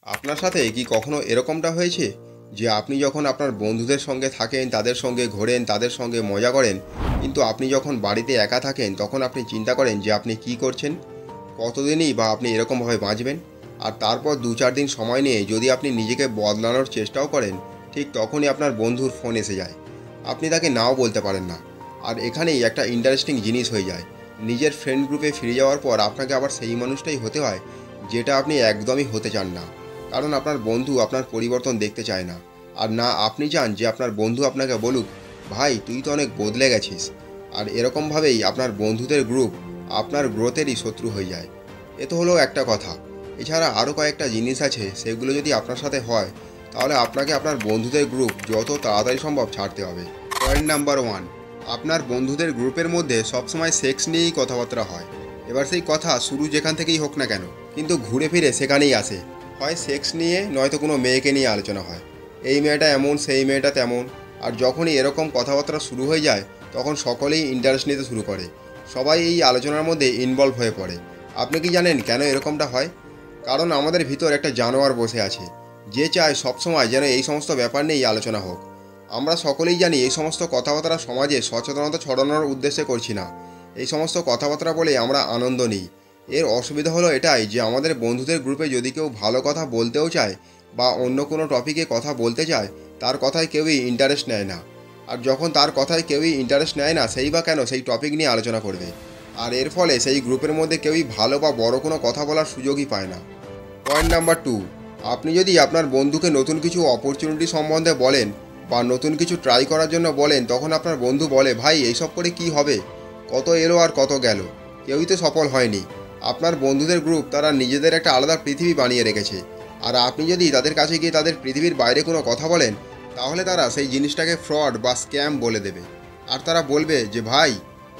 আপনার সাথে কি কখনো এরকমটা হয়েছে যে আপনি যখন আপনার বন্ধুদের সঙ্গে থাকেন, তাদের সঙ্গে ঘোরেন, তাদের সঙ্গে মজা করেন, কিন্তু আপনি যখন বাড়িতে একা থাকেন তখন আপনি চিন্তা করেন যে আপনি কি করছেন, কতদিনই বা আপনি এরকমভাবে বাঁচবেন? আর তারপর ২-৪ দিন সময় নিয়ে যদি আপনি নিজেকে বদলানোর চেষ্টাও করেন, ঠিক তখনই আপনার বন্ধুর ফোন এসে যায়। আপনি তাকে নাও বলতে পারেন না। আর এখানেই একটা ইন্টারেস্টিং জিনিস হয়ে যায়। নিজের ফ্রেন্ড গ্রুপে ফিরে যাওয়ার পর আপনাকে আবার সেই মানুষটাই হতে হয় যেটা আপনি একদমই হতে চান না। কারণ আপনার বন্ধু আপনার পরিবর্তন দেখতে চায় না। আর না আপনি চান যে আপনার বন্ধু আপনাকে বলুক, ভাই তুই তো অনেক বদলে গেছিস। আর এরকমভাবেই আপনার বন্ধুদের গ্রুপ আপনার গ্রোথেরই শত্রু হয়ে যায়। এ তো হলো একটা কথা। এছাড়া আরও কয়েকটা জিনিস আছে, সেগুলো যদি আপনার সাথে হয় তাহলে আপনাকে আপনার বন্ধুদের গ্রুপ যত তাড়াতাড়ি সম্ভব ছাড়তে হবে। পয়েন্ট নাম্বার 1, আপনার বন্ধুদের গ্রুপের মধ্যে সবসময় সেক্স নিয়েই কথাবার্তা হয়। এবার সেই কথা শুরু যেখান থেকেই হোক না কেন, কিন্তু ঘুরে ফিরে সেখানেই আসে। হয় সেক্স নিয়ে, নয়তো কোনো মেয়েকে নিয়ে আলোচনা হয়। এই মেয়েটা এমন, সেই মেয়েটা তেমন। আর যখনই এরকম কথাবার্তা শুরু হয়ে যায় তখন সকলেই ইন্টারেস্ট নিতে শুরু করে। সবাই এই আলোচনার মধ্যে ইনভলভ হয়ে পড়ে। আপনি কি জানেন কেন এরকমটা হয়? কারণ আমাদের ভিতর একটা জানোয়ার বসে আছে, যে চায় সবসময় যেন এই সমস্ত ব্যাপার নিয়েই আলোচনা হোক। আমরা সকলেই জানি এই সমস্ত কথাবার্তা সমাজে সচেতনতা ছড়ানোর উদ্দেশ্যে করছি না। এই সমস্ত কথাবার্তা বলে আমরা আনন্দ নিই। এর অসুবিধা হলো এটাই যে আমাদের বন্ধুদের গ্রুপে যদি কেউ ভালো কথা বলতেও চায় বা অন্য কোনো টপিকে কথা বলতে চায়, তার কথায় কেউই ইন্টারেস্ট নেয় না। আর যখন তার কথায় কেউই ইন্টারেস্ট নেয় না, সেই বা কেন সেই টপিক নিয়ে আলোচনা করবে? আর এর ফলে সেই গ্রুপের মধ্যে কেউই ভালো বা বড় কোনো কথা বলার সুযোগই পায় না। পয়েন্ট নাম্বার 2, আপনি যদি আপনার বন্ধুকে নতুন কিছু অপরচুনিটি সম্বন্ধে বলেন বা নতুন কিছু ট্রাই করার জন্য বলেন, তখন আপনার বন্ধু বলে, ভাই এইসব করে কি হবে, কত এলো আর কত গেল, কেউই তো সফল হয়নি। আপনার বন্ধুদের গ্রুপ তারা নিজেদের একটা আলাদা পৃথিবী বানিয়ে রেখেছে। আর আপনি যদি তাদের কাছে গিয়ে তাদের পৃথিবীর বাইরে কোনো কথা বলেন, তাহলে তারা সেই জিনিসটাকে ফ্রড বা স্ক্যাম বলে দেবে। আর তারা বলবে যে ভাই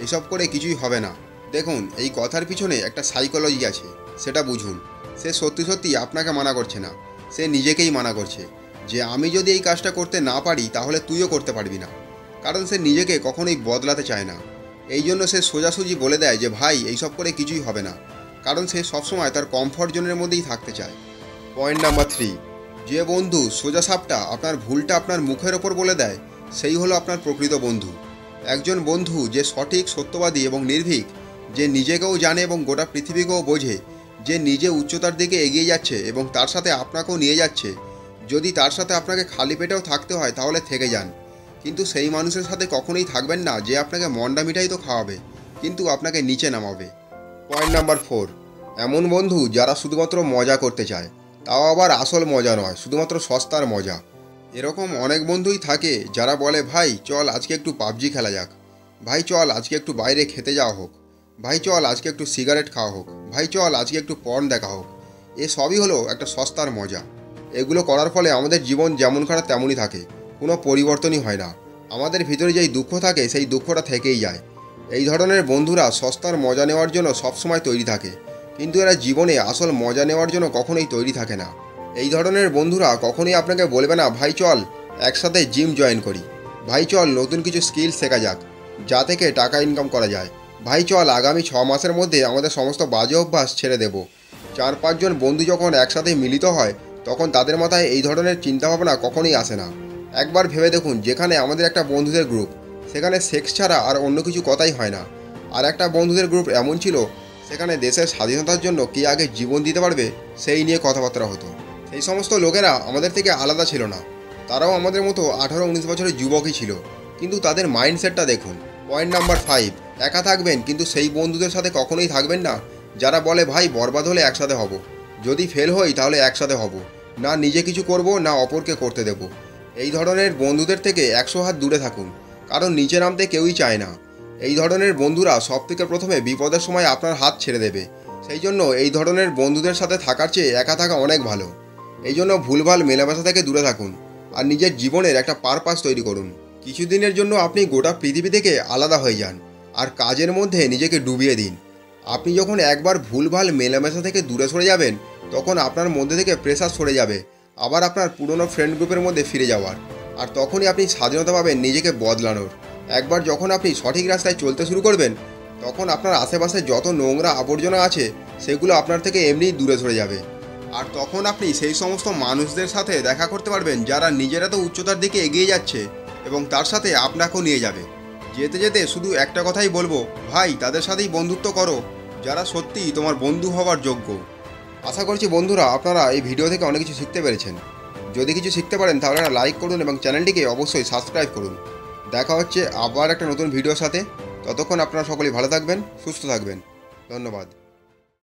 এসব করে কিছুই হবে না। দেখুন, এই কথার পিছনে একটা সাইকোলজি আছে, সেটা বুঝুন। সে সত্যি সত্যি আপনাকে মানা করছে না, সে নিজেকেই মানা করছে যে আমি যদি এই কাজটা করতে না পারি তাহলে তুইও করতে পারবি না। কারণ সে নিজেকে কখনোই বদলাতে চায় না। এই জন্য সে সোজাসুজি বলে দেয় যে ভাই এইসব করে কিছুই হবে না। কারণ সে সবসময় তার কমফর্ট জোনের মধ্যেই থাকতে চায়। পয়েন্ট নাম্বার 3, যে বন্ধু সোজা সাপটা আপনার ভুলটা আপনার মুখের ওপর বলে দেয়, সেই হলো আপনার প্রকৃত বন্ধু। একজন বন্ধু যে সঠিক, সত্যবাদী এবং নির্ভীক, যে নিজেকেও জানে এবং গোটা পৃথিবীকেও বোঝে, যে নিজে উচ্চতার দিকে এগিয়ে যাচ্ছে এবং তার সাথে আপনাকেও নিয়ে যাচ্ছে। যদি তার সাথে আপনাকে খালি পেটেও থাকতে হয় তাহলে থেকে যান, কিন্তু সেই মানুষের সাথে কখনোই থাকবেন না যে আপনাকে মন্ডা মিঠাই তো খাওয়াবে কিন্তু আপনাকে নিচে নামাবে। পয়েন্ট নাম্বার 4, এমন বন্ধু যারা শুধুমাত্র মজা করতে চায়, তাও আবার আসল মজা নয়, শুধুমাত্র সস্তার মজা। এরকম অনেক বন্ধুই থাকে যারা বলে, ভাই চল আজকে একটু পাবজি খেলা যাক, ভাই চল আজকে একটু বাইরে খেতে যাওয়া হোক, ভাই চল আজকে একটু সিগারেট খাওয়া হোক, ভাই চল আজকে একটু পর্ন দেখা হোক। এ সবই হলো একটা সস্তার মজা। এগুলো করার ফলে আমাদের জীবন যেমন খারাপ তেমনই থাকে, কোনো পরিবর্তনই হয় না। আমাদের ভিতরে যেই দুঃখ থাকে সেই দুঃখটা থেকেই যায়। এই ধরনের বন্ধুরা সস্তার মজা নেওয়ার জন্য সবসময় তৈরি থাকে, কিন্তু এরা জীবনে আসল মজা নেওয়ার জন্য কখনোই তৈরি থাকে না। এই ধরনের বন্ধুরা কখনোই আপনাকে বলবে না, ভাই চল একসাথে জিম জয়েন করি, ভাই চল নতুন কিছু স্কিল শেখা যাক যা থেকে টাকা ইনকাম করা যায়, ভাই চল আগামী 6 মাসের মধ্যে আমাদের সমস্ত বাজে অভ্যাস ছেড়ে দেব। 4-5 জন বন্ধু যখন একসাথে মিলিত হয় তখন তাদের মাথায় এই ধরনের চিন্তাভাবনা কখনোই আসে না। একবার ভেবে দেখুন, যেখানে আমাদের একটা বন্ধুদের গ্রুপ, সেখানে সেক্স ছাড়া আর অন্য কিছু কথাই হয় না। আর একটা বন্ধুদের গ্রুপ এমন ছিল, সেখানে দেশের স্বাধীনতার জন্য কে আগে জীবন দিতে পারবে সেই নিয়ে কথাবার্তা হতো। সেই সমস্ত লোকেরা আমাদের থেকে আলাদা ছিল না, তারাও আমাদের মতো 18-19 বছরের যুবকই ছিল, কিন্তু তাদের মাইন্ডসেটটা দেখুন। পয়েন্ট নাম্বার 5, একা থাকবেন কিন্তু সেই বন্ধুদের সাথে কখনোই থাকবেন না যারা বলে, ভাই বরবাদ হলে একসাথে হব, যদি ফেল হই তাহলে একসাথে হব, না নিজে কিছু করব না অপরকে করতে দেব। এই ধরনের বন্ধুদের থেকে 100 হাত দূরে থাকুন, কারণ নিচে নামতে কেউই চায় না। এই ধরনের বন্ধুরা সবথেকে প্রথমে বিপদের সময় আপনার হাত ছেড়ে দেবে। সেই জন্য এই ধরনের বন্ধুদের সাথে থাকার চেয়ে একা থাকা অনেক ভালো। এই জন্য ভুলভাল মেলামেশা থেকে দূরে থাকুন আর নিজের জীবনের একটা পারপাস তৈরি করুন। কিছুদিনের জন্য আপনি গোটা পৃথিবী থেকে আলাদা হয়ে যান আর কাজের মধ্যে নিজেকে ডুবিয়ে দিন। আপনি যখন একবার ভুলভাল মেলামেশা থেকে দূরে সরে যাবেন, তখন আপনার মধ্যে থেকে প্রেশার সরে যাবে আবার আপনার পুরনো ফ্রেন্ড গ্রুপের মধ্যে ফিরে যাওয়ার। আর তখনই আপনি স্বাধীনতা পাবেন নিজেকে বদলানোর। একবার যখন আপনি সঠিক রাস্তায় চলতে শুরু করবেন, তখন আপনার আশেপাশে যত নোংরা আবর্জনা আছে সেগুলো আপনার থেকে এমনিই দূরে সরে যাবে। আর তখন আপনি সেই সমস্ত মানুষদের সাথে দেখা করতে পারবেন যারা নিজেরা তো উচ্চতার দিকে এগিয়ে যাচ্ছে এবং তার সাথে আপনাকেও নিয়ে যাবে। যেতে যেতে শুধু একটা কথাই বলবো, ভাই তাদের সাথেই বন্ধুত্ব করো যারা সত্যিই তোমার বন্ধু হওয়ার যোগ্য। আশা করছি বন্ধুরা আপনারা এই ভিডিও থেকে অনেক কিছু শিখতে পেরেছেন। যদি কিছু শিখতে পারেন তাহলে একটা লাইক করুন এবং চ্যানেলটিকে অবশ্যই সাবস্ক্রাইব করুন। দেখা হচ্ছে আবার একটা নতুন ভিডিওর সাথে। ততক্ষণ আপনারা সকলেই ভালো থাকবেন, সুস্থ থাকবেন। ধন্যবাদ।